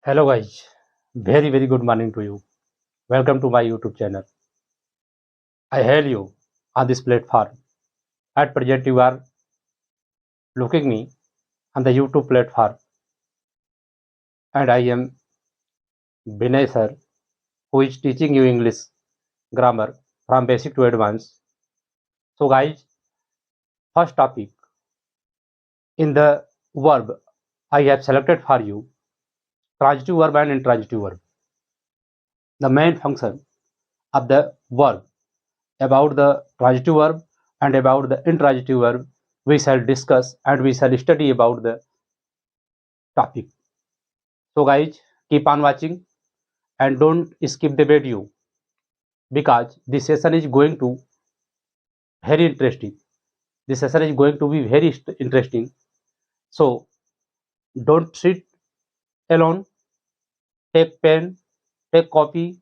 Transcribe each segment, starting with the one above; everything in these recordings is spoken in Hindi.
Hello guys, very good morning to you. Welcome to my YouTube channel. I hail you on this platform. At present you are looking me on the YouTube platform and I am Vinay sir who is teaching you English grammar from basic to advanced. So guys, first topic in the verb I have selected for you transitive verb and intransitive verb. The main function of the verb about the transitive verb and about the intransitive verb we shall discuss and we shall study about the topic. So guys, keep on watching and don't skip the video because this session is going to very interesting. This session is going to be very interesting. So don't sit alone. Take pen, take copy,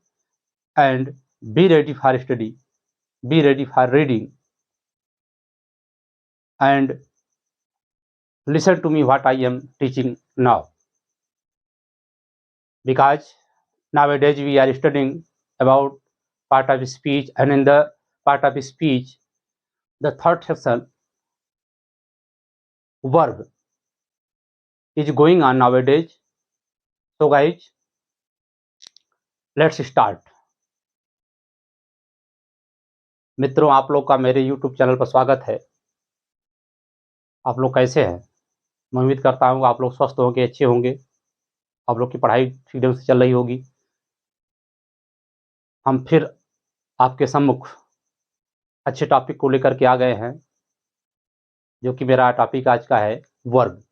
and be ready for study. Be ready for reading and listen to me what I am teaching now. Because nowadays we are studying about part of speech, and in the part of speech, the third section verb is going on nowadays. So guys, let's start. मित्रों, आप लोग का मेरे YouTube चैनल पर स्वागत है। आप लोग कैसे हैं? मैं उम्मीद करता हूँ आप लोग स्वस्थ होंगे, अच्छे होंगे, आप लोग की पढ़ाई ठीक ढंग से चल रही होगी। हम फिर आपके सम्मुख अच्छे टॉपिक को लेकर के आ गए हैं, जो कि मेरा टॉपिक आज का है वर्ब।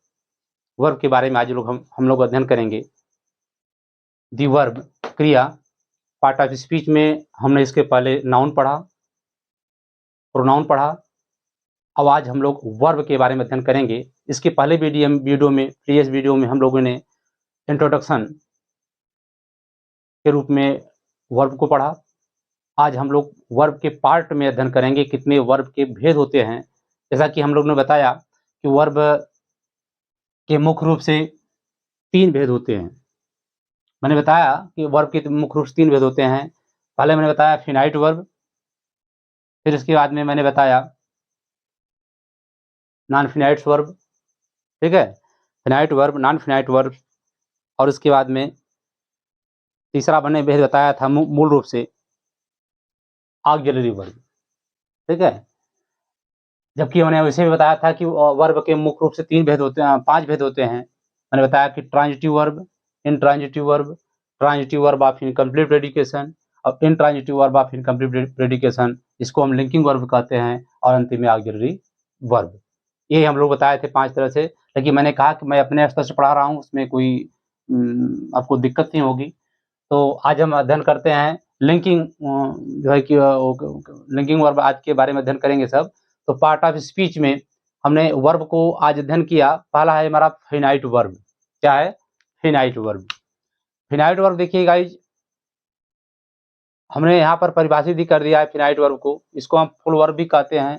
वर्ब के बारे में आज हम लोग अध्ययन करेंगे। दी वर्ब क्रिया, पार्ट ऑफ स्पीच में हमने इसके पहले नाउन पढ़ा, प्रोनाउन पढ़ा। अब आज हम लोग वर्ब के बारे में अध्ययन करेंगे। इसके पहले प्रीवियस वीडियो में हम लोगों ने इंट्रोडक्शन के रूप में वर्ब को पढ़ा। आज हम लोग वर्ब के पार्ट में अध्ययन करेंगे, कितने वर्ब के भेद होते हैं। जैसा कि हम लोग ने बताया कि वर्ब के मुख्य रूप से 3 भेद होते हैं। मैंने बताया कि वर्ब के मुख्य रूप से 3 भेद होते हैं। पहले मैंने बताया फिनाइट वर्ब, फिर इसके बाद में मैंने बताया नॉन फिनाइट वर्ब, ठीक है, finite verb, non finite verb, और उसके बाद में तीसरा मैंने भेद बताया था मूल रूप से ऑक्सिलरी वर्ब, ठीक है। जबकि मैंने वैसे भी बताया था कि वर्ब के मुख्य रूप से 3 भेद होते हैं, 5 भेद होते हैं। मैंने बताया कि transitive verb, intransitive verb, transitive verb of incomplete predication और intransitive verb of incomplete predication, इसको हम लिंकिंग वर्ब कहते हैं, और अंतिम में ऑक्सिलरी वर्ब। ये हम लोग बताए थे 5 तरह से। लेकिन मैंने कहा कि मैं अपने स्तर से पढ़ा रहा हूँ, उसमें कोई आपको दिक्कत नहीं होगी। तो आज हम अध्ययन करते हैं लिंकिंग, जो है कि लिंकिंग वर्ब आज के बारे में अध्ययन करेंगे सब। तो पार्ट ऑफ स्पीच में हमने वर्ब को आज अध्ययन किया। पहला है हमारा फिनाइट वर्ब। क्या है? Finite verb. फिनाइट वर्ब देखिए गाइज, हमने यहाँ पर परिभाषित भी कर दिया है फिनाइट वर्ब को। इसको हम फुल वर्ब भी कहते हैं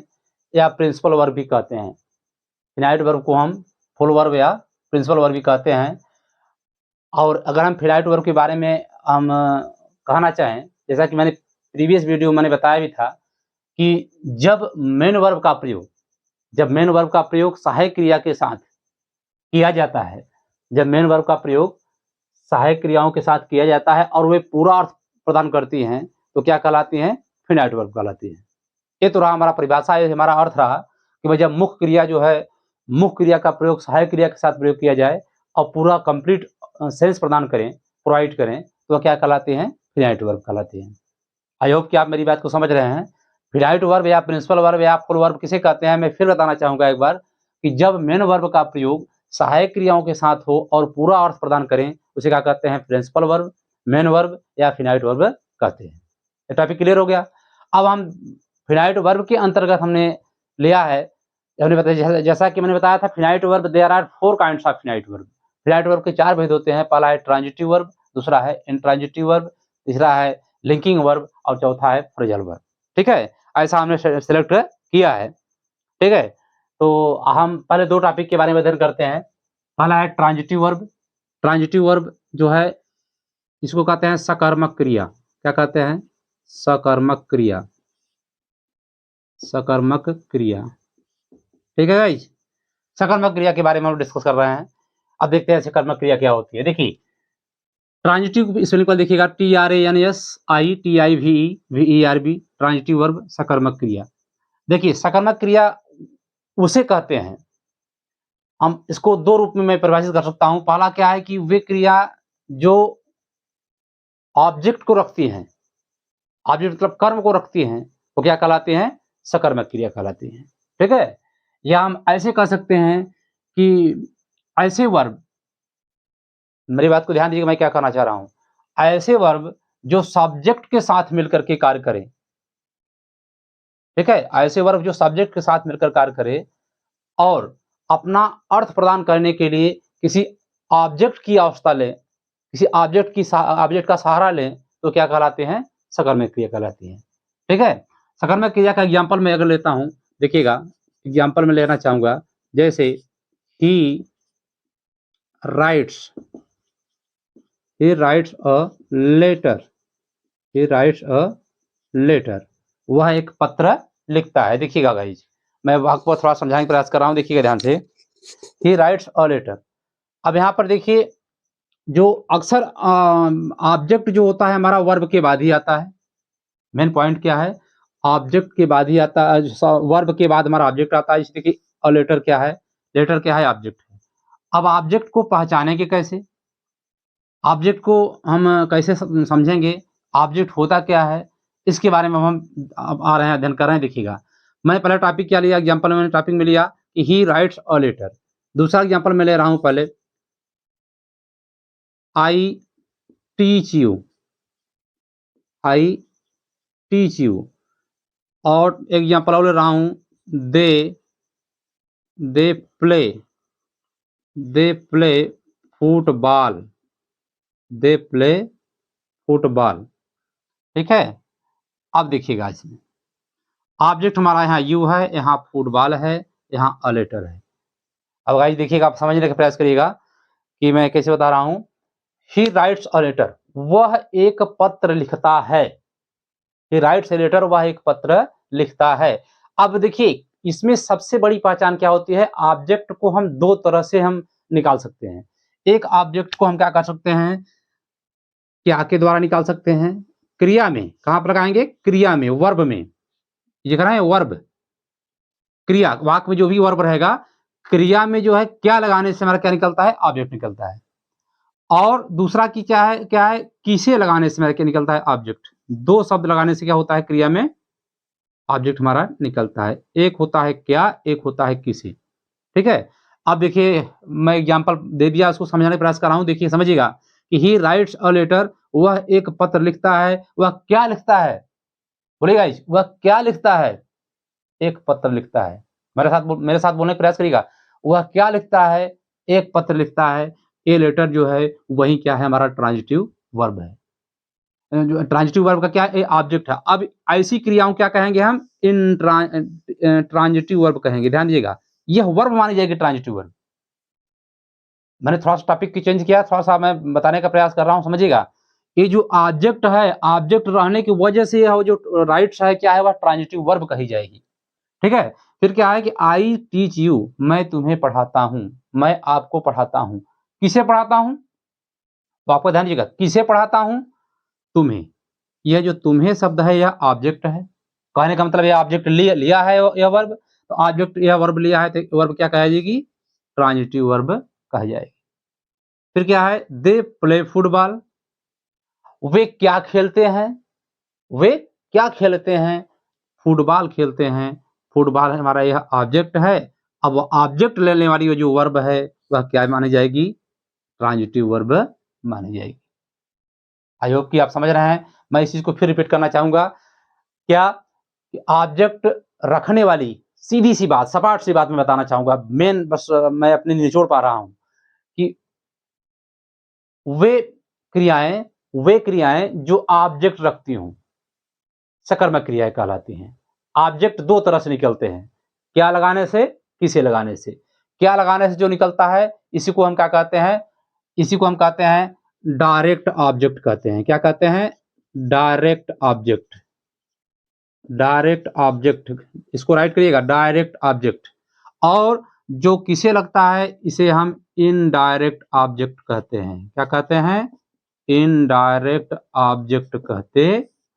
या प्रिंसिपल वर्ब भी कहते हैं। फिनाइट वर्ब को हम फुल वर्ब या प्रिंसिपल वर्ब भी कहते हैं। और अगर हम फिनाइट वर्ब के बारे में हम कहना चाहें, जैसा कि मैंने प्रीवियस वीडियो मैंने बताया भी था कि जब मेन वर्ब का प्रयोग सहायक क्रिया के साथ किया जाता है, जब मेन वर्ब का प्रयोग सहायक क्रियाओं के साथ किया जाता है और वे पूरा अर्थ प्रदान करती हैं, तो क्या कहलाती हैं? फिनाइट वर्ब कहलाती है। ये तो रहा हमारा परिभाषा, ये हमारा अर्थ रहा कि भाई जब मुख्य क्रिया जो है, मुख्य क्रिया का प्रयोग सहायक क्रिया के साथ प्रयोग किया जाए और पूरा कंप्लीट सेंस प्रदान करें, प्रोवाइड करें, तो क्या कहलाते हैं? फिनाइट वर्ब कहलाते हैं। आई होप कि आप मेरी बात को समझ रहे हैं। फिनाइट वर्ब या प्रिंसिपल वर्ब या फुल वर्ब किसे कहते हैं, मैं फिर बताना चाहूँगा एक बार कि जब मेन वर्ब का प्रयोग सहायक क्रियाओं के साथ हो और पूरा अर्थ प्रदान करें, उसे क्या कहते हैं? प्रिंसिपल वर्ब, मेन वर्ब या फिनाइट वर्ब कहते हैं। ये टॉपिक क्लियर हो गया। अब हम फिनाइट वर्ब के अंतर्गत हमने लिया है, हमने बताया जैसा कि मैंने बताया था finite verb, there are 4 kinds of finite verb. Finite verb के 4 भेद होते हैं। पहला है ट्रांजिटिव वर्ब, दूसरा है इंट्रांजिटिव वर्ब, तीसरा है लिंकिंग वर्ब और चौथा है फ्रेजल वर्ब, ठीक है। ऐसा हमने सेलेक्ट किया है, ठीक है। तो हम पहले 2 टॉपिक के बारे में अध्ययन करते हैं। पहला है ट्रांजिटिव वर्ब। ट्रांजिटिव वर्ब जो है इसको कहते हैं सकर्मक क्रिया। क्या कहते हैं? सकर्मक क्रिया। सकर्मक क्रिया, ठीक है गाइस। सकर्मक क्रिया के बारे में हम डिस्कस कर रहे हैं। अब देखते हैं सकर्मक क्रिया क्या होती है। देखिए ट्रांजिटिव स्पेलिंग पर देखिएगा, TRANSITIVE ट्रांजिटिव वर्ब सकर्मक क्रिया। देखिए सकर्मक क्रिया उसे कहते हैं, हम इसको दो रूप में मैं परिभाषित कर सकता हूं। पहला क्या है कि वे क्रिया जो ऑब्जेक्ट को रखती हैं, ऑब्जेक्ट मतलब कर्म को रखती हैं, वो क्या कहलाते हैं? सकर्मक क्रिया कहलाती हैं, ठीक है। या हम ऐसे कह सकते हैं कि ऐसे वर्ब, मेरी बात को ध्यान दीजिएगा मैं क्या कहना चाह रहा हूं, ऐसे वर्ब जो सब्जेक्ट के साथ मिलकर के कार्य करें, ठीक है, ऐसे वर्ब जो सब्जेक्ट के साथ मिलकर कार्य करे और अपना अर्थ प्रदान करने के लिए किसी ऑब्जेक्ट की अवस्था लें, किसी ऑब्जेक्ट का सहारा लें, तो क्या कहलाते हैं? सकर्मक क्रिया कहलाती है, ठीक है। सकर्मक क्रिया का एग्जाम्पल मैं अगर लेता हूं, देखिएगा एग्जाम्पल में लेना चाहूंगा, जैसे he writes a letter, he writes a letter, वह एक पत्र लिखता है। देखिएगा गाइज, मैं आपको थोड़ा समझाने का प्रयास कर रहा हूं, देखिएगा ध्यान से। He writes a letter. अब यहाँ पर देखिए, जो अक्सर ऑब्जेक्ट जो होता है हमारा वर्ब के बाद ही आता है। मेन पॉइंट क्या है? ऑब्जेक्ट के बाद ही आता है, वर्ब के बाद हमारा ऑब्जेक्ट आता है। इसलिए कि अ लेटर क्या है? लेटर क्या है? ऑब्जेक्ट है। अब ऑब्जेक्ट को पहचानेंगे कैसे? ऑब्जेक्ट को हम कैसे समझेंगे? ऑब्जेक्ट होता क्या है? इसके बारे में हम अब आ रहे हैं, अध्ययन कर रहे हैं। देखिएगा, मैंने पहला टॉपिक क्या लिया एग्जाम्पल में? मैंने टॉपिक में लिया कि ही राइट्स अ लेटर। दूसरा एग्जाम्पल में ले रहा हूं, पहले I teach you, I teach you. और एग्जाम्पल और ले रहा हूं, they they play they play football, they play football, ठीक है। अब देखिएगा, इसमें ऑब्जेक्ट हमारा यहाँ यू है, यहाँ फुटबॉल है, यहाँ अ लेटर है। अब गाइस देखिएगा, आप समझने का प्रयास करिएगा कि मैं कैसे बता रहा हूं। ही राइट्स अ लेटर, वह एक पत्र लिखता है। ही राइट्स अ लेटर, वह एक पत्र लिखता है। अब देखिए, इसमें सबसे बड़ी पहचान क्या होती है? ऑब्जेक्ट को हम दो तरह से हम निकाल सकते हैं। एक ऑब्जेक्ट को हम क्या कर सकते हैं? क्या के द्वारा निकाल सकते हैं? क्रिया में। कहां पर लगाएंगे? क्रिया में, वर्ब में। ये कह रहे हैं वर्ब, क्रिया, वाक्य में जो भी वर्ब रहेगा, क्रिया में जो है क्या लगाने से हमारा क्या निकलता है? ऑब्जेक्ट निकलता है। और दूसरा की क्या है? किसे लगाने से हमारा क्या निकलता है? ऑब्जेक्ट। दो शब्द लगाने से क्या होता है? क्रिया में ऑब्जेक्ट हमारा निकलता है। एक होता है क्या, एक होता है किसे, ठीक है। अब देखिए, मैं एग्जांपल दे दिया, उसको समझाने का प्रयास कर रहा हूं। देखिए समझिएगा कि ही राइट्स अ लेटर, वह एक पत्र लिखता है। वह क्या लिखता है? बोलिए गाइस, वह क्या लिखता है? एक पत्र लिखता है। मेरे साथ बोलने का प्रयास करिएगा। वह क्या लिखता है? एक पत्र लिखता है। ए लेटर जो है वही क्या है? हमारा ट्रांजिटिव वर्ब है। जो ट्रांजिटिव वर्ब का क्या है? ऑब्जेक्ट है। अब ऐसी क्रियाओं क्या कहेंगे हम? ट्रांजिटिव वर्ब कहेंगे। ध्यान दीजिएगा, यह वर्ब मानी जाएगी ट्रांजिटिव वर्ब। मैंने थोड़ा सा टॉपिक की चेंज किया, थोड़ा सा मैं बताने का प्रयास कर रहा हूं, समझिएगा। ये जो ऑब्जेक्ट है, ऑब्जेक्ट रहने की वजह से यह जो राइट्स है क्या है? वह ट्रांजिटिव वर्ब कही जाएगी, ठीक है। फिर क्या है कि आई टीच यू, मैं तुम्हें पढ़ाता हूं, मैं आपको पढ़ाता हूं। किसे पढ़ाता हूं? तो आपको ध्यान दीजिएगा, किसे पढ़ाता हूं? तुम्हें। यह जो तुम्हें शब्द है, यह ऑब्जेक्ट है। कहने का मतलब, यह ऑब्जेक्ट लिया है, यह वर्ब। तो ऑब्जेक्ट यह वर्ब लिया है, तो वर्ब क्या कही जाएगी? ट्रांजिटिव वर्ब कही जाएगी। फिर क्या है? दे प्ले फुटबॉल, वे क्या खेलते हैं? वे क्या खेलते हैं? फुटबॉल खेलते हैं। फुटबॉल हमारा यह ऑब्जेक्ट है। अब वो ऑब्जेक्ट लेने वाली जो वर्ब है, वह क्या मानी जाएगी? ट्रांजिटिव वर्ब मानी जाएगी। आई होप कि आप समझ रहे हैं। मैं इस चीज को फिर रिपीट करना चाहूंगा। क्या? ऑब्जेक्ट रखने वाली, सीधी सी बात, सपाट सी बात मैं बताना चाहूंगा। मेन बस मैं अपनी निचोड़ पा रहा हूं कि वे क्रियाएं जो ऑब्जेक्ट रखती हूं, सकर्मक क्रियाएं कहलाती हैं। ऑब्जेक्ट दो तरह से निकलते हैं, क्या लगाने से, किसे लगाने से। क्या लगाने से जो निकलता है, इसी को हम क्या कहते हैं? इसी को हम कहते हैं डायरेक्ट ऑब्जेक्ट कहते हैं। क्या कहते हैं? Direct object. डायरेक्ट ऑब्जेक्ट, इसको राइट करिएगा, डायरेक्ट ऑब्जेक्ट। और जो किसे लगता है इसे हम इनडायरेक्ट ऑब्जेक्ट कहते हैं। क्या कहते हैं? इनडायरेक्ट ऑब्जेक्ट कहते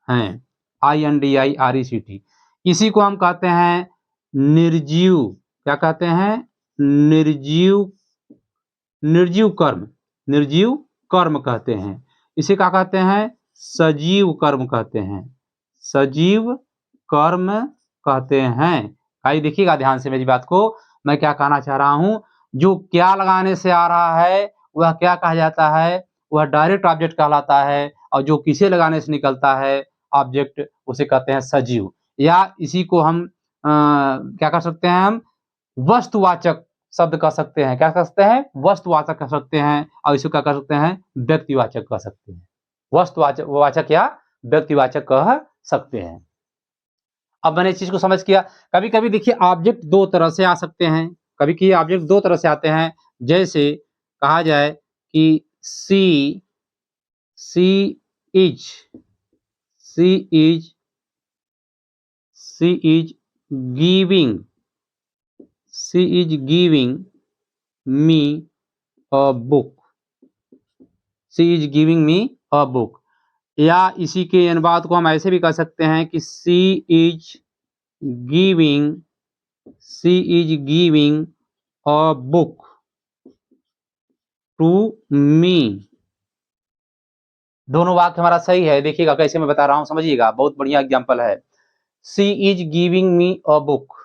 हैं। INDIRECT। इसी को हम कहते हैं निर्जीव। क्या कहते हैं? निर्जीव, निर्जीव कर्म, निर्जीव कर्म कहते हैं। इसे क्या कहते हैं? सजीव कर्म कहते हैं। सजीव कर्म कहते हैं। आइए देखिएगा ध्यान से मेरी बात को, मैं क्या कहना चाह रहा हूं। जो क्या लगाने से आ रहा है वह क्या कहा जाता है? वह डायरेक्ट ऑब्जेक्ट कहलाता है। और जो किसे लगाने से निकलता है ऑब्जेक्ट, उसे कहते हैं सजीव। या इसी को हम क्या कर सकते हैं? हम वस्तुवाचक शब्द कह सकते हैं। क्या कह सकते हैं? वस्तुवाचक कह सकते हैं। और इसे क्या कह सकते हैं? व्यक्तिवाचक कह सकते हैं। वस्तुवाचक वाचक या व्यक्तिवाचक कह सकते हैं। अब मैंने इस चीज को समझ किया। कभी कभी देखिए ऑब्जेक्ट दो तरह से आ सकते हैं। कभी कभी ऑब्जेक्ट दो तरह से आते हैं। जैसे कहा जाए कि she is she is she is giving she is giving me a book. She is giving me a book. या इसी के अनुवाद को हम ऐसे भी कह सकते हैं कि is giving she is giving a book to me. दोनों वाक्य हमारा सही है। देखिएगा कैसे मैं बता रहा हूं, समझिएगा, बहुत बढ़िया एग्जांपल है। She is giving me a book.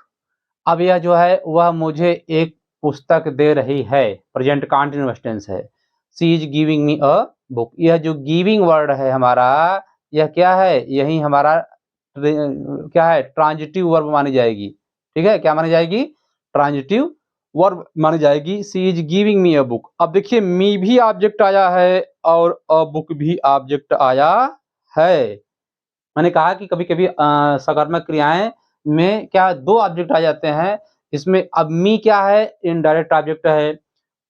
अब यह जो है वह मुझे एक पुस्तक दे रही है। प्रेजेंट कंटीन्यूअस टेंस है। She is giving me a book. यह जो गिविंग वर्ड है हमारा, यह क्या है? यही हमारा क्या है? ट्रांजिटिव वर्ब मानी जाएगी। ठीक है, क्या मानी जाएगी? ट्रांजिटिव वर्ब मानी जाएगी। She is giving me a book. अब देखिए मी भी ऑब्जेक्ट आया है और अ बुक भी ऑब्जेक्ट आया है। मैंने कहा कि कभी कभी सकर्मक क्रियाएं में क्या दो ऑब्जेक्ट आ जाते हैं। इसमें अब मी क्या है? इनडायरेक्ट ऑब्जेक्ट है।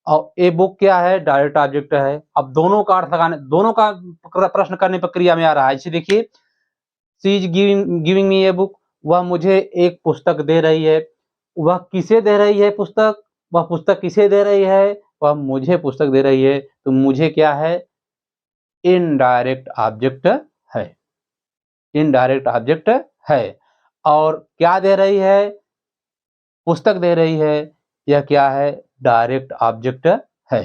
और ए बुक क्या है? डायरेक्ट ऑब्जेक्ट है। अब दोनों का अर्थ लगाने, दोनों का प्रश्न करने पर क्रिया में आ रहा है। इसे देखिए, she is giving me a book, वह मुझे एक पुस्तक दे रही है। वह किसे दे रही है पुस्तक? वह पुस्तक किसे दे रही है? वह मुझे पुस्तक दे रही है। तो मुझे क्या है? इनडायरेक्ट ऑब्जेक्ट है। इनडायरेक्ट ऑब्जेक्ट है। और क्या दे रही है? पुस्तक दे रही है। यह क्या है? डायरेक्ट ऑब्जेक्ट है।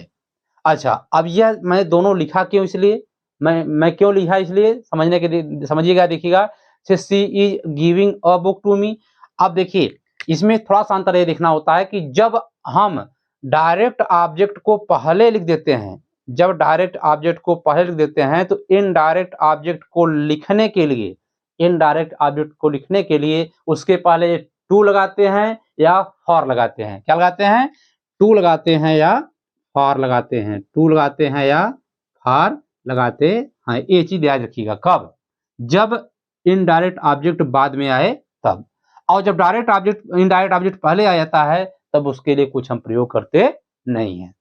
अच्छा, अब यह मैं दोनों लिखा क्यों? इसलिए मैं क्यों लिखा? इसलिए समझने के लिए, समझिएगा, देखिएगा। She is giving a book to me. अब देखिए इसमें थोड़ा सा अंतर ये देखना होता है कि जब हम डायरेक्ट ऑब्जेक्ट को पहले लिख देते हैं, जब डायरेक्ट ऑब्जेक्ट को पहले लिख देते हैं तो इनडायरेक्ट ऑब्जेक्ट को लिखने के लिए, इनडायरेक्ट ऑब्जेक्ट को लिखने के लिए उसके पहले टू लगाते हैं या फॉर लगाते हैं। क्या लगाते हैं? टू लगाते हैं या फॉर लगाते हैं। टू लगाते हैं या फॉर लगाते हैं। ये चीज याद रखिएगा। कब? जब इनडायरेक्ट ऑब्जेक्ट बाद में आए तब। और जब डायरेक्ट ऑब्जेक्ट, इनडायरेक्ट ऑब्जेक्ट पहले आ जाता है तब उसके लिए कुछ हम प्रयोग करते नहीं है।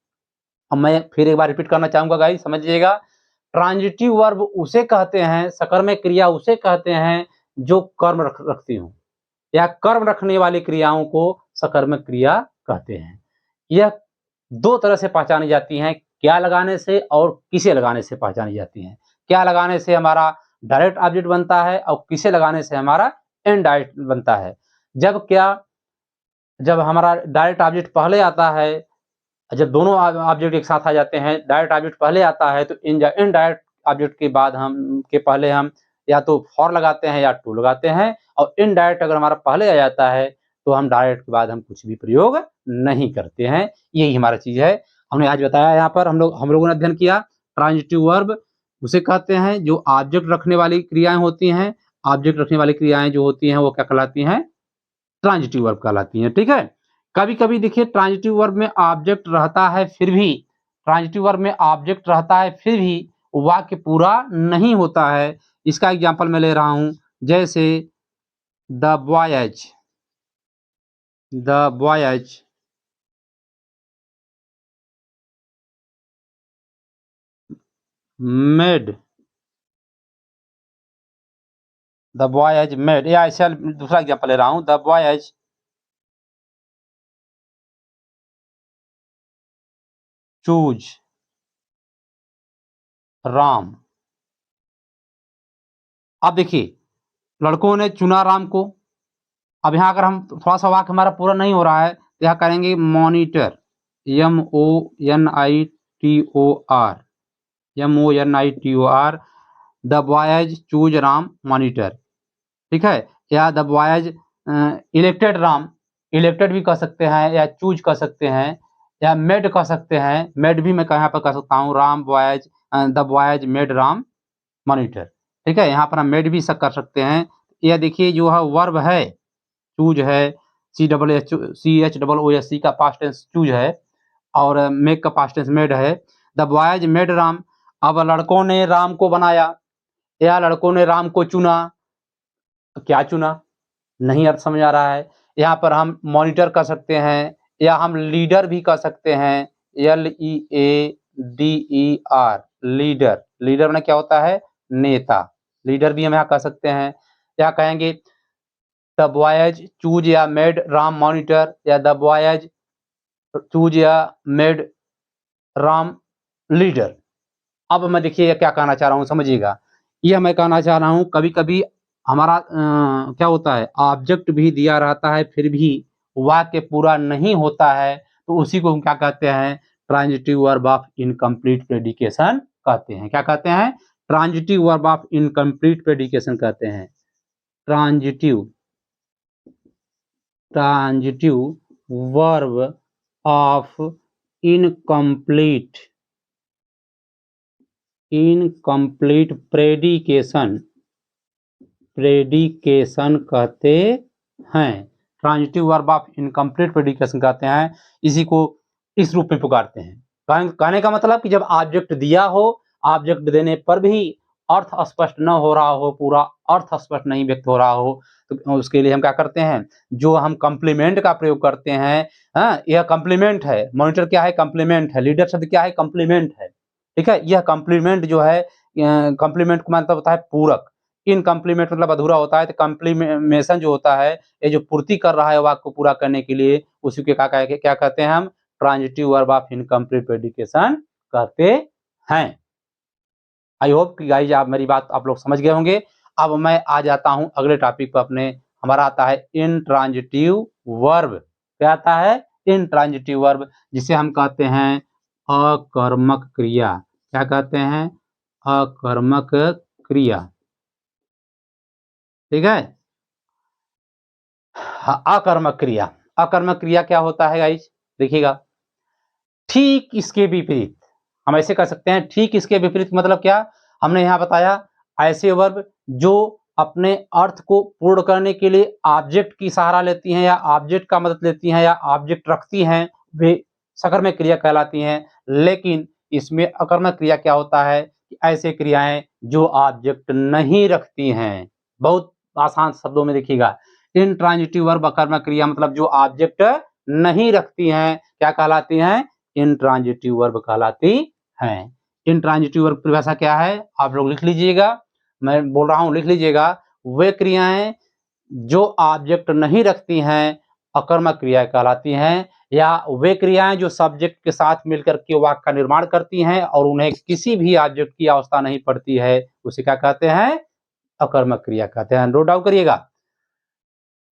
अब मैं फिर एक बार रिपीट करना चाहूंगा गाइस, समझिएगा। ट्रांजिटिव वर्ब उसे कहते हैं, सकर्मक क्रिया उसे कहते हैं जो कर्म रखती हूं, या कर्म रखने वाली क्रियाओं को सकर्मक क्रिया कहते हैं। यह दो तरह से पहचानी जाती हैं, क्या लगाने से और किसे लगाने से पहचानी जाती हैं। क्या लगाने से हमारा डायरेक्ट ऑब्जेक्ट बनता है और किसे लगाने से हमारा इनडायरेक्ट बनता है। जब क्या? जब हमारा डायरेक्ट ऑब्जेक्ट पहले आता है, जब दोनों ऑब्जेक्ट एक साथ आ जाते हैं, डायरेक्ट ऑब्जेक्ट पहले आता है तो इनडायरेक्ट ऑब्जेक्ट के बाद हम के पहले हम या तो फॉर लगाते हैं या टू लगाते हैं। और इनडायरेक्ट अगर हमारा पहले आ जाता है तो हम डायरेक्ट के बाद हम कुछ भी प्रयोग नहीं करते हैं। यही हमारा चीज है। हमने आज बताया, यहाँ पर हम लोगों ने अध्ययन किया ट्रांजिटिव वर्ब उसे कहते हैं जो ऑब्जेक्ट रखने वाली क्रियाएं होती हैं। ऑब्जेक्ट रखने वाली क्रियाएं जो होती हैं वो क्या कहलाती हैं? ट्रांजिटिव वर्ब कहलाती हैं। ठीक है। कभी कभी देखिए ट्रांजिटिव वर्ब में ऑब्जेक्ट रहता है फिर भी, ट्रांजिटिव वर्ब में ऑब्जेक्ट रहता है फिर भी वाक्य पूरा नहीं होता है। इसका एग्जांपल मैं ले रहा हूं। जैसे the voyage, the voyage made, the boy has made, या ऐसा दूसरा एग्जाम्पल ले रहा हूं, the boy has choose Ram. अब देखिए, लड़कों ने चुना राम को। अब यहाँ अगर हम थोड़ा सा वाक्य हमारा पूरा नहीं हो रहा है तो यहाँ करेंगे monitor, MONITOR, MONITOR, the boys choose Ram monitor, ठीक है। या the boys elected Ram, elected भी कह सकते हैं या चूज कर सकते हैं या मेड कह सकते हैं, मेड भी मैं यहाँ पर कह सकता हूँ, Ram boys, the boys made Ram monitor, ठीक है। यहाँ पर हम मेड भी कर सकते हैं। या देखिए जो है वर्ब है चूज है, CHOOSE का पास्ट टेंस चूज है और मेक का पास्ट टेंस मेड है। द बॉयज मेड राम, अब लड़कों ने राम को बनाया या लड़कों ने राम को चुना। क्या चुना, नहीं अर्थ समझ आ रहा है। यहाँ पर हम मॉनिटर कर सकते हैं या हम लीडर भी कर सकते हैं, LEADER, लीडर, लीडर में क्या होता है, नेता, लीडर भी हम यहाँ कर सकते हैं। या कहेंगे द बॉयज चूज या मेड राम मॉनिटर, या द बॉयज चूज या मेड राम लीडर। अब मैं देखिए क्या कहना चाह रहा हूँ, समझिएगा। यह मैं कहना चाह रहा हूँ, कभी कभी हमारा क्या होता है, ऑब्जेक्ट भी दिया रहता है फिर भी वाक्य पूरा नहीं होता है, तो उसी को हम क्या कहते हैं, ट्रांजिटिव वर्ब ऑफ इनकम्प्लीट प्रेडिकेशन कहते हैं। क्या कहते हैं, ट्रांजिटिव वर्ब ऑफ इनकम्प्लीट प्रेडिकेशन कहते हैं। ट्रांजिटिव वर्ब ऑफ इनकम्प्लीट प्रेडिकेशन कहते हैं। ट्रांजिटिव वर्ब ऑफ इनकम्प्लीट प्रेडिकेशन कहते हैं। इसी को इस रूप में पुकारते हैं। कहने का मतलब कि जब ऑब्जेक्ट दिया हो, ऑब्जेक्ट देने पर भी अर्थ स्पष्ट न हो रहा हो, पूरा अर्थ स्पष्ट नहीं व्यक्त हो रहा हो, तो उसके लिए हम क्या करते हैं, जो हम कम्प्लीमेंट का प्रयोग करते हैं। हाँ, यह कम्प्लीमेंट है, मॉनिटर क्या है, कम्प्लीमेंट है, लीडर शब्द क्या है, कम्प्लीमेंट है, ठीक है। यह कम्प्लीमेंट जो है, कम्प्लीमेंट का मतलब होता है पूरक, इनकम्प्लीमेंट मतलब अधूरा होता है, तो कम्प्लीमेशन जो होता है, ये जो पूर्ति कर रहा है वाक्य को पूरा करने के लिए, उसी के क्या कहते हैं हम, ट्रांजिटिव वर्ब ऑफ इनकम्प्लीट प्रेडिकेशन कहते हैं। आई होप कि गाइज आप मेरी बात आप लोग समझ गए होंगे। अब मैं आ जाता हूं अगले टॉपिक पर अपने, हमारा आता है इंट्रांजिटिव वर्ब। क्या आता है, इंट्रांजिटिव वर्ब, जिसे हम कहते हैं अकर्मक क्रिया। क्या कहते हैं, अकर्मक क्रिया, ठीक है। अकर्मक क्रिया, अकर्मक क्रिया क्या होता है गाइज, देखिएगा। ठीक इसके विपरीत, हम ऐसे कर सकते हैं, ठीक इसके विपरीत मतलब क्या, हमने यहाँ बताया ऐसे वर्ब जो अपने अर्थ को पूर्ण करने के लिए ऑब्जेक्ट की सहारा लेती हैं या ऑब्जेक्ट का मदद लेती हैं या ऑब्जेक्ट रखती हैं, वे सकर्मक क्रिया कहलाती हैं। लेकिन इसमें अकर्मक क्रिया क्या होता है कि ऐसे क्रियाएं जो ऑब्जेक्ट नहीं रखती हैं। बहुत आसान शब्दों में देखिएगा, इंट्रांजिटिव वर्ब अकर्मक क्रिया मतलब जो ऑब्जेक्ट नहीं रखती हैं, क्या कहलाती हैं, इंट्रांजिटिव वर्ब कहलाती हैं। इंट्रांजिटिव वर्ब परिभाषा क्या है, आप लोग लिख लीजिएगा, मैं बोल रहा हूं लिख लीजिएगा। वे क्रियाएं जो ऑब्जेक्ट नहीं रखती हैं अकर्मक क्रिया कहलाती हैं, या वे क्रियाएं जो सब्जेक्ट के साथ मिलकर के वाक्य का निर्माण करती हैं और उन्हें किसी भी ऑब्जेक्ट की आवश्यकता नहीं पड़ती है, उसे क्या कहते हैं, अकर्मक क्रिया कहते हैं। नोट डाउन करिएगा,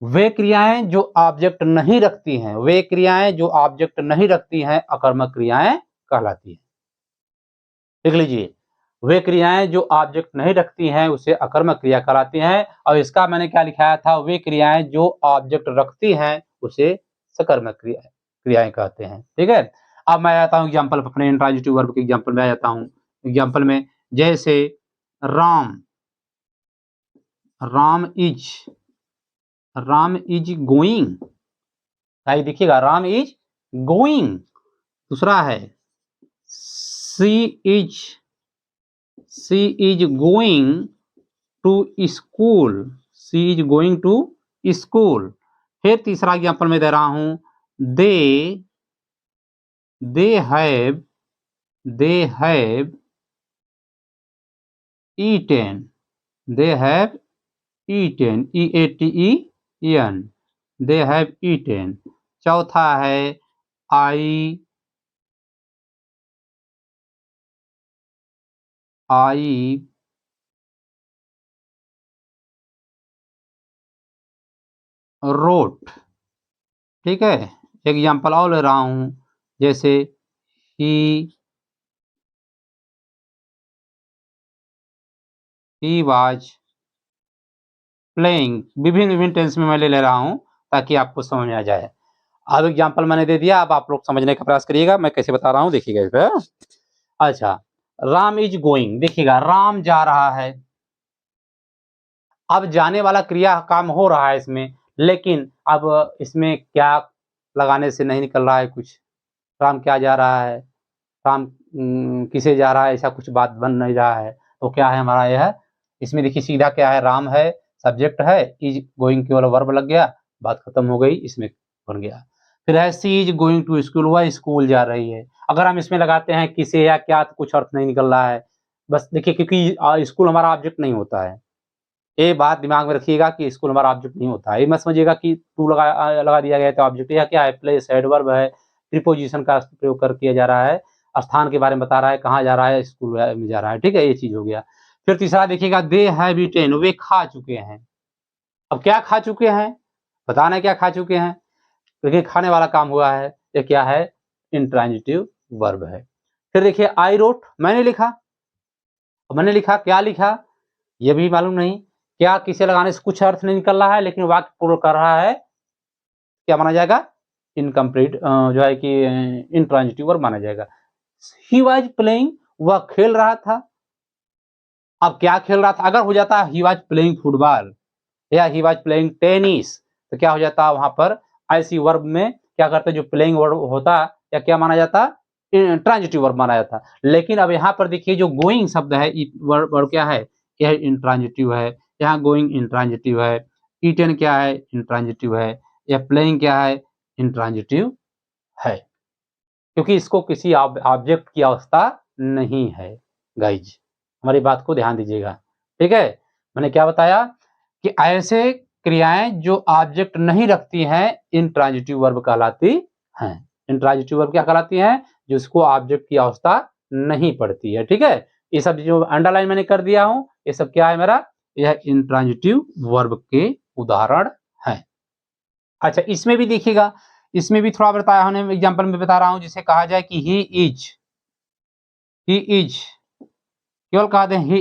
वे क्रियाएं जो ऑब्जेक्ट नहीं रखती हैं, वे क्रियाएं जो ऑब्जेक्ट नहीं रखती हैं अकर्मक क्रियाएं कहलाती हैं। लिख लीजिए, वे क्रियाएं जो ऑब्जेक्ट नहीं रखती हैं उसे अकर्मक क्रिया कहलाती हैं। और इसका मैंने क्या लिखाया था, वे क्रियाएं जो ऑब्जेक्ट रखती हैं उसे सकर्मक क्रियाएं कहते हैं, ठीक है। अब मैं आता हूं एग्जांपल, अपने इंट्रांजिटिव वर्ब के एग्जांपल में आ जाता हूं। एग्जांपल में जैसे राम, राम इज गोइंग, भाई देखिएगा, राम इज गोइंग। दूसरा है she is going to school, she is going to school. फिर तीसरा एग्जांपल में दे रहा हूं, they have eaten, they have eaten, eaten, they have eaten। चौथा है I wrote। ठीक है, एग्जाम्पल और ले रहा हूं, जैसे he was प्लेइंग। विभिन्न विभिन्न टेंस में मैं ले रहा हूं ताकि आपको समझ में आ जाए। अब एग्जाम्पल मैंने दे दिया, अब आप लोग समझने का प्रयास करिएगा मैं कैसे बता रहा हूं, देखिएगा इस पे। अच्छा, राम इज गोइंग, देखिएगा राम जा रहा है। अब जाने वाला क्रिया काम हो रहा है इसमें, लेकिन अब इसमें क्या लगाने से नहीं निकल रहा है कुछ। राम क्या जा रहा है, राम किसे जा रहा है, ऐसा कुछ बात बन नहीं रहा है। तो क्या है हमारा यह, इसमें देखिए सीधा क्या है, राम है, सब्जेक्ट है, इज गोइंग केवल वर्ब लग गया, बात खत्म हो गई, इसमें बन गया। फिर है she is going to school, वह स्कूल जा रही है। अगर हम इसमें लगाते हैं किसे या क्या, तो कुछ अर्थ नहीं निकल रहा है। बस देखिए, क्योंकि स्कूल हमारा ऑब्जेक्ट नहीं होता है, ये बात दिमाग में रखिएगा कि स्कूल हमारा ऑब्जेक्ट नहीं होता है। ये मत समझिएगा कि टू लगा दिया गया तो ऑब्जेक्ट, या क्या है, प्लेस एडवर्ब है, प्रीपोजिशन का प्रयोग कर किया जा रहा है, स्थान के बारे में बता रहा है, कहाँ जा रहा है, स्कूल में जा रहा है। ठीक है, ये चीज हो गया। फिर तीसरा देखिएगा, दे हैव ईटेन, वे खा चुके हैं। अब क्या खा चुके हैं, बताना क्या खा चुके हैं, क्योंकि खाने वाला काम हुआ है, ये क्या है, इंट्रांजिटिव वर्ब है। फिर देखिए आई रोट, मैंने लिखा, क्या लिखा ये भी मालूम नहीं, क्या किसे लगाने से कुछ अर्थ नहीं निकल रहा है, लेकिन वाक्य पूर्ण कर रहा है, क्या माना जाएगा, इनकम्प्लीट, जो है कि इंट्रांजिटिव वर्ब माना जाएगा। ही वाज प्लेइंग, वह खेल रहा था। अब क्या खेल रहा था, अगर हो जाता ही वाज प्लेइंग फुटबॉल या ही वाज प्लेइंग टेनिस, तो क्या हो जाता वहां पर, ऐसी वर्ब में क्या करते, जो प्लेइंग वर्ब होता या क्या माना जाता, ट्रांजिटिव वर्ब माना जाता। लेकिन अब यहाँ पर देखिए जो गोइंग शब्द है, वर्ब क्या है, यह इंट्रांजिटिव है। यहाँ गोइंग इंट्रांजिटिव है, ईटन क्या है, इंट्रांजिटिव है, या प्लेइंग क्या है, इंट्रांजिटिव है, क्योंकि इसको किसी ऑब्जेक्ट की अवस्था नहीं है। गाइज हमारी बात को ध्यान दीजिएगा, ठीक है। मैंने क्या बताया कि ऐसे क्रियाएं जो ऑब्जेक्ट नहीं रखती हैं, इंट्रांजिटिव वर्ब कहलाती हैं। इंट्रांजिटिव वर्ब क्या कहलाती हैं, जिसको ऑब्जेक्ट की अवस्था नहीं पड़ती है। ठीक है, ये सब जो अंडरलाइन मैंने कर दिया हूं, ये सब क्या है मेरा, यह इंट्रांजिटिव वर्ब के उदाहरण है। अच्छा, इसमें भी देखिएगा, इसमें भी थोड़ा बताया हमने, एग्जांपल में बता रहा हूं, जिसे कहा जाए कि ही इज, केवल कहा दें ही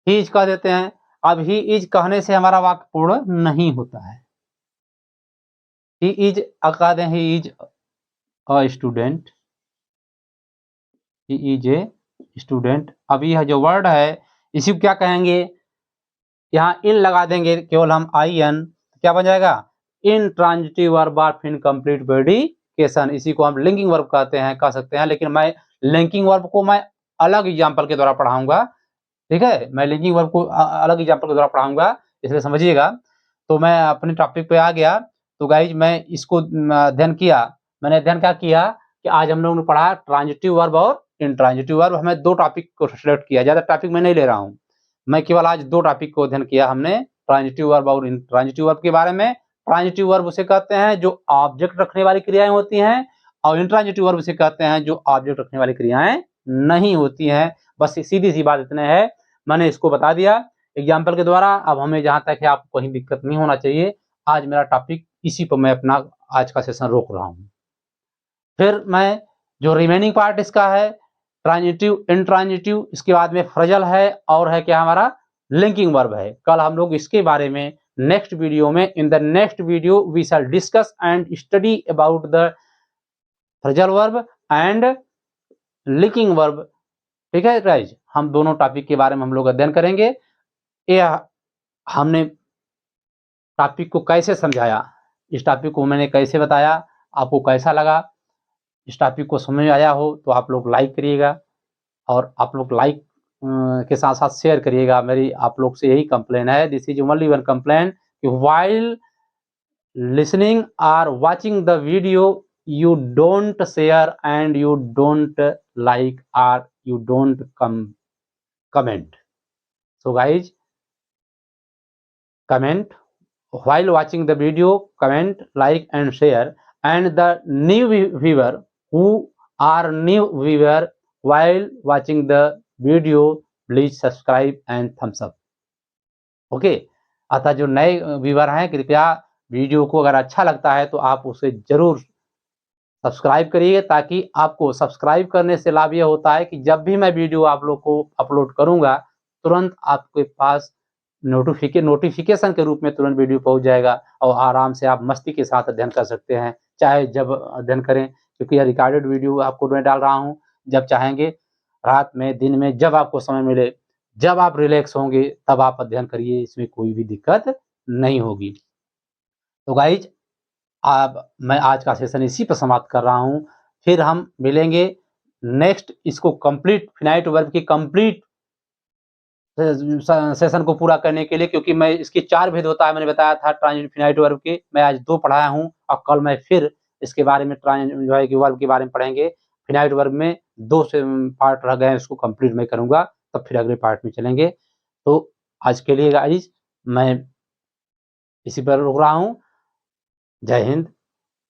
इज कह देते हैं। अब ही इज कहने से हमारा वाक्य पूर्ण नहीं होता है। ही इज कह दें he is a student, he is a student. अब यह जो वर्ड है इसी को क्या कहेंगे, यहाँ इन लगा देंगे केवल हम आई एन, क्या बन जाएगा, इंट्रांजिटिव वर्ब ऑफ इनकम्प्लीट प्रेडिकेशन। इसी को हम लिंकिंग वर्ब कहते हैं, कह सकते हैं, लेकिन मैं लिंकिंग वर्ब को मैं अलग एग्जांपल के द्वारा पढ़ाऊंगा। ठीक है, मैं लिंकिंग वर्ब को अलग एग्जांपल के द्वारा पढ़ाऊंगा, इसलिए समझिएगा। तो मैं अपने टॉपिक पे आ गया। तो गाइज मैं इसको अध्ययन किया, मैंने अध्ययन क्या किया कि आज हम लोगों ने पढ़ा ट्रांजिटिव वर्ब और इंट्रांजिटिव वर्ब। हमें 2 टॉपिक को सिलेक्ट किया, ज्यादा टॉपिक मैं नहीं ले रहा हूँ, मैं केवल आज 2 टॉपिक को अध्ययन किया हमने, ट्रांजिटिव वर्ब और इंट्रांजिटिव वर्ब के बारे में। ट्रांजिटिव वर्ब उसे कहते हैं जो ऑब्जेक्ट रखने वाली क्रियाएं होती हैं, और इंट्रांजिटिव वर्ब उसे कहते हैं जो ऑब्जेक्ट रखने वाली क्रियाएं नहीं होती हैं। बस सीधी सी बात इतने है, मैंने इसको बता दिया एग्जाम्पल के द्वारा। अब हमें जहां तक है आपको कहीं दिक्कत नहीं होना चाहिए। आज मेरा टॉपिक इसी पर मैं अपना आज का सेशन रोक रहा हूँ। फिर मैं जो रिमेनिंग पार्ट इसका है, ट्रांजिटिव, इंट्रांजिटिव, इसके बाद में फ्रेजल है, और है क्या हमारा, लिंकिंग वर्ब है। कल हम लोग इसके बारे में नेक्स्ट वीडियो में, in the next video we shall discuss and study about the phrasal verb and linking verb. ठीक है गाइज, हम दोनों टॉपिक के बारे में हम लोग अध्ययन करेंगे। ये हमने टॉपिक को कैसे समझाया, इस टॉपिक को मैंने कैसे बताया, आपको कैसा लगा, इस टॉपिक को समझ में आया हो तो आप लोग लाइक करिएगा, और आप लोग लाइक के साथ साथ शेयर करिएगा। मेरी आप लोग से यही कंप्लेन है, this is only one complain, कि व्हाइल लिसनिंग और watching the video you don't share and you don't like or you don't comment. So guys, comment while watching the video, comment, like and share. And the new viewer who are new viewer while watching the video, please subscribe and thumbs up. Okay, अतः जो नए व्यूअर हैं कृपया वीडियो को अगर अच्छा लगता है तो आप उसे जरूर सब्सक्राइब करिए, ताकि आपको सब्सक्राइब करने से लाभ यह होता है कि जब भी मैं वीडियो आप लोग को अपलोड करूंगा, तुरंत आपके पास नोटिफिकेशन के रूप में तुरंत वीडियो पहुंच जाएगा और आराम से आप मस्ती के साथ अध्ययन कर सकते हैं, चाहे जब अध्ययन करें, क्योंकि यह रिकॉर्डेड वीडियो आपको मैं डाल रहा हूं। जब चाहेंगे, रात में, दिन में, जब आपको समय मिले, जब आप रिलैक्स होंगे, तब आप अध्ययन करिए, इसमें कोई भी दिक्कत नहीं होगी। तो गाइज, अब मैं आज का सेशन इसी पर समाप्त कर रहा हूं। फिर हम मिलेंगे नेक्स्ट, इसको कंप्लीट फिनाइट वर्ब की कंप्लीट सेशन को पूरा करने के लिए, क्योंकि मैं इसकी 4 भेद होता है, मैंने बताया था ट्रांजिटिव फिनाइट वर्ब के। मैं आज 2 पढ़ाया हूं और कल मैं फिर इसके बारे में ट्रांजिटिव वर्ब के बारे में पढ़ेंगे। फिनाइट वर्ब में 2 से पार्ट रह गए हैं, उसको कंप्लीट मैं करूंगा, तब फिर अगले पार्ट में चलेंगे। तो आज के लिए गाइस मैं इसी पर रुक रहा हूं। जय हिंद।